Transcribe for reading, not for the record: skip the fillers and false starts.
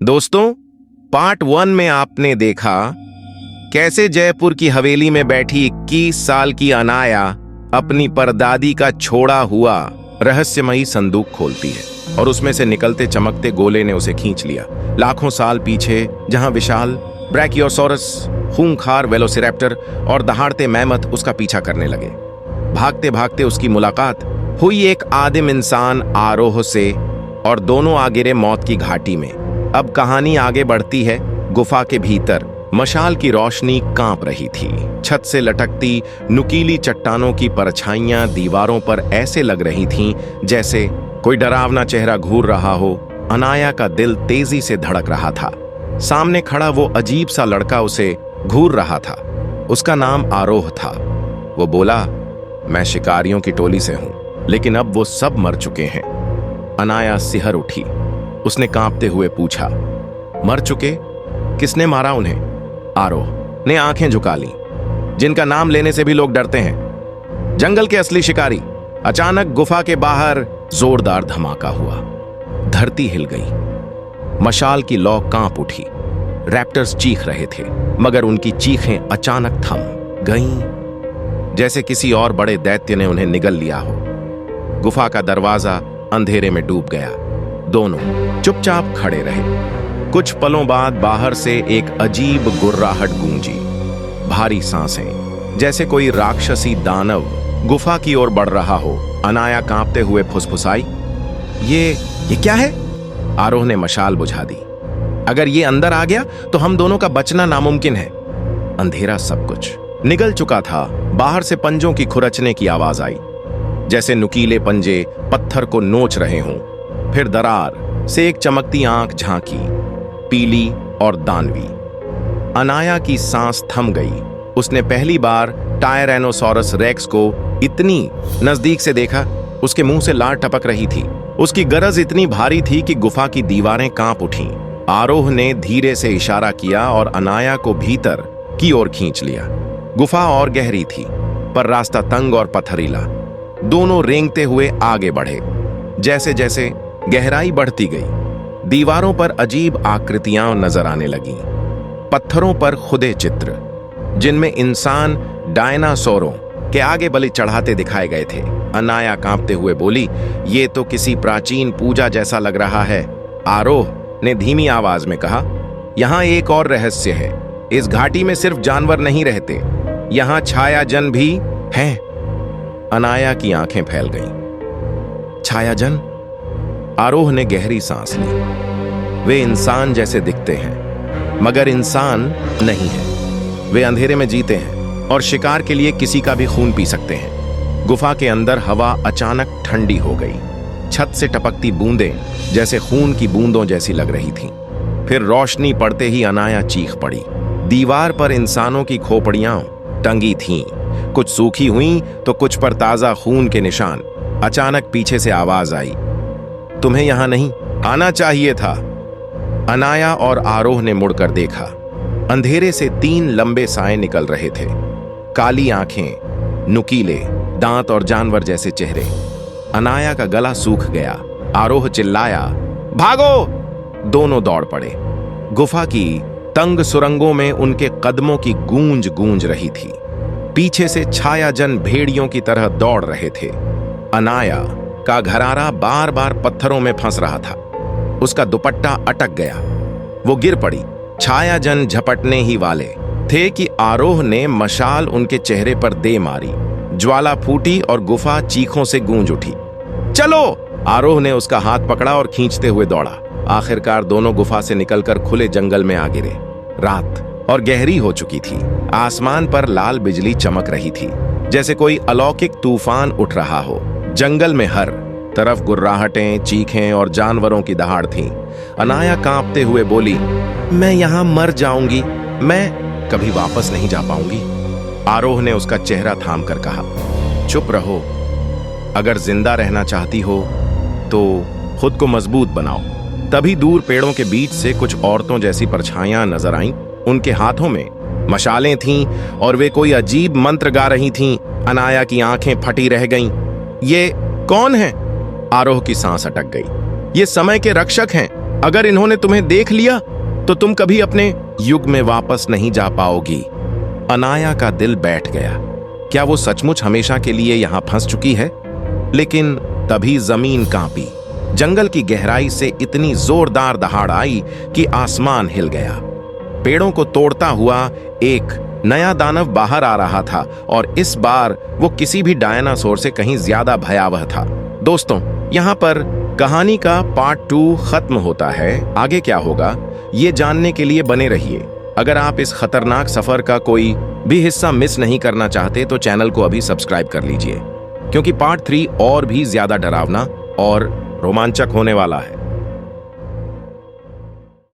दोस्तों, पार्ट 1 में आपने देखा कैसे जयपुर की हवेली में बैठी 21 साल की अनाया अपनी परदादी का छोड़ा हुआ रहस्यमयी संदूक खोलती है और उसमें से निकलते चमकते गोले ने उसे खींच लिया लाखों साल पीछे, जहां विशाल ब्रैकियोसॉरस, खूंखार वेलोसिरैप्टर और दहाड़ते मैमथ उसका पीछा करने लगे। भागते भागते उसकी मुलाकात हुई एक आदिम इंसान आरोह से और दोनों आ गिरे मौत की घाटी में। अब कहानी आगे बढ़ती है। गुफा के भीतर मशाल की रोशनी कांप रही थी। छत से लटकती नुकीली चट्टानों की परछाइयां दीवारों पर ऐसे लग रही थीं जैसे कोई डरावना चेहरा घूर रहा हो। अनाया का दिल तेजी से धड़क रहा था। सामने खड़ा वो अजीब सा लड़का उसे घूर रहा था। उसका नाम आरोह था। वो बोला, मैं शिकारियों की टोली से हूं, लेकिन अब वो सब मर चुके हैं। अनाया सिहर उठी। उसने कांपते हुए पूछा, मर चुके? किसने मारा उन्हें? आरोह ने आंखें झुका ली, जिनका नाम लेने से भी लोग डरते हैं। जंगल के असली शिकारी। अचानक गुफा के बाहर जोरदार धमाका हुआ। धरती हिल गई। मशाल की लौ कांप उठी। रैप्टर्स चीख रहे थे, मगर उनकी चीखें अचानक थम गईं, जैसे किसी और बड़े दैत्य ने उन्हें निगल लिया हो। गुफा का दरवाजा अंधेरे में डूब गया। दोनों चुपचाप खड़े रहे। कुछ पलों बाद बाहर से एक अजीब गुर्राहट गूंजी। भारी सांसें, जैसे कोई राक्षसी दानव गुफा की ओर बढ़ रहा हो। अनाया कांपते हुए फुसफुसाई, ये क्या है? आरोह ने मशाल बुझा दी। अगर ये अंदर आ गया तो हम दोनों का बचना नामुमकिन है। अंधेरा सब कुछ निगल चुका था। बाहर से पंजों की खुरचने की आवाज आई, जैसे नुकीले पंजे पत्थर को नोच रहे हों। फिर दरार से एक चमकती आंख झांकी, पीली और दानवी। अनाया की सांस थम गई। उसने पहली बार टायरैनोसॉरस रेक्स को इतनी नजदीक से देखा। उसके मुंह से लार टपक रही थी। उसकी गरज इतनी भारी थी कि गुफा की दीवारें कांप उठीं। आरोह ने धीरे से इशारा किया और अनाया को भीतर की ओर खींच लिया। गुफा और गहरी थी, पर रास्ता तंग और पथरीला। दोनों रेंगते हुए आगे बढ़े। जैसे जैसे गहराई बढ़ती गई, दीवारों पर अजीब आकृतियां नजर आने लगीं। पत्थरों पर खुदे चित्र, जिनमें इंसान डायनासोरों के आगे बलि चढ़ाते दिखाए गए थे। अनाया कांपते हुए बोली, ये तो किसी प्राचीन पूजा जैसा लग रहा है। आरोह ने धीमी आवाज में कहा, यहां एक और रहस्य है। इस घाटी में सिर्फ जानवर नहीं रहते, यहां छायाजन भी हैं। अनाया की आंखें फैल गईं। छायाजन? आरोह ने गहरी सांस ली। वे इंसान जैसे दिखते हैं, मगर इंसान नहीं है। वे अंधेरे में जीते हैं और शिकार के लिए किसी का भी खून पी सकते हैं। गुफा के अंदर हवा अचानक ठंडी हो गई। छत से टपकती बूंदें जैसे खून की बूंदों जैसी लग रही थीं। फिर रोशनी पड़ते ही अनाया चीख पड़ी। दीवार पर इंसानों की खोपड़ियां टंगी थीं, कुछ सूखी हुईं तो कुछ पर ताजा खून के निशान। अचानक पीछे से आवाज आई, तुम्हें यहां नहीं आना चाहिए था। अनाया और आरोह ने मुड़कर देखा। अंधेरे से 3 लंबे साए निकल रहे थे। काली आंखें, नुकीले दांत और जानवर जैसे चेहरे। अनाया का गला सूख गया। आरोह चिल्लाया, भागो! दोनों दौड़ पड़े। गुफा की तंग सुरंगों में उनके कदमों की गूंज गूंज रही थी। पीछे से छायाजन भेड़ियों की तरह दौड़ रहे थे। अनाया का घरारा बार बार पत्थरों में फंस रहा था। उसका दुपट्टा अटक गया। वो गिर पड़ी। छायाजन झपटने ही वाले थे कि आरोह ने मशाल उनके चेहरे पर दे मारी। ज्वाला फूटी और गुफा चीखों से गूंज उठी। चलो! आरोह ने उसका हाथ पकड़ा और खींचते हुए दौड़ा। आखिरकार दोनों गुफा से निकलकर खुले जंगल में आ गिरे। रात और गहरी हो चुकी थी। आसमान पर लाल बिजली चमक रही थी, जैसे कोई अलौकिक तूफान उठ रहा हो। जंगल में हर तरफ गुर्राहटें, चीखें और जानवरों की दहाड़ थी। अनाया कांपते हुए बोली, मैं यहां मर जाऊंगी। मैं कभी वापस नहीं जा पाऊंगी। आरोह ने उसका चेहरा थाम कर कहा, चुप रहो। अगर जिंदा रहना चाहती हो तो खुद को मजबूत बनाओ। तभी दूर पेड़ों के बीच से कुछ औरतों जैसी परछाइयां नजर आईं। उनके हाथों में मशालें थीं और वे कोई अजीब मंत्र गा रही थीं। अनाया की आंखें फटी रह गईं। ये कौन है? आरोह की सांस अटक गई। ये समय के रक्षक हैं। अगर इन्होंने तुम्हें देख लिया तो तुम कभी अपने युग में वापस नहीं जा पाओगी। अनाया का दिल बैठ गया। क्या वो सचमुच हमेशा के लिए यहां फंस चुकी है? लेकिन तभी जमीन कांपी। जंगल की गहराई से इतनी जोरदार दहाड़ आई कि आसमान हिल गया। पेड़ों को तोड़ता हुआ एक नया दानव बाहर आ रहा था और इस बार वो किसी भी डायनासोर से कहीं ज्यादा भयावह था। दोस्तों, यहाँ पर कहानी का पार्ट 2 खत्म होता है। आगे क्या होगा ये जानने के लिए बने रहिए। अगर आप इस खतरनाक सफर का कोई भी हिस्सा मिस नहीं करना चाहते तो चैनल को अभी सब्सक्राइब कर लीजिए, क्योंकि पार्ट 3 और भी ज्यादा डरावना और रोमांचक होने वाला है।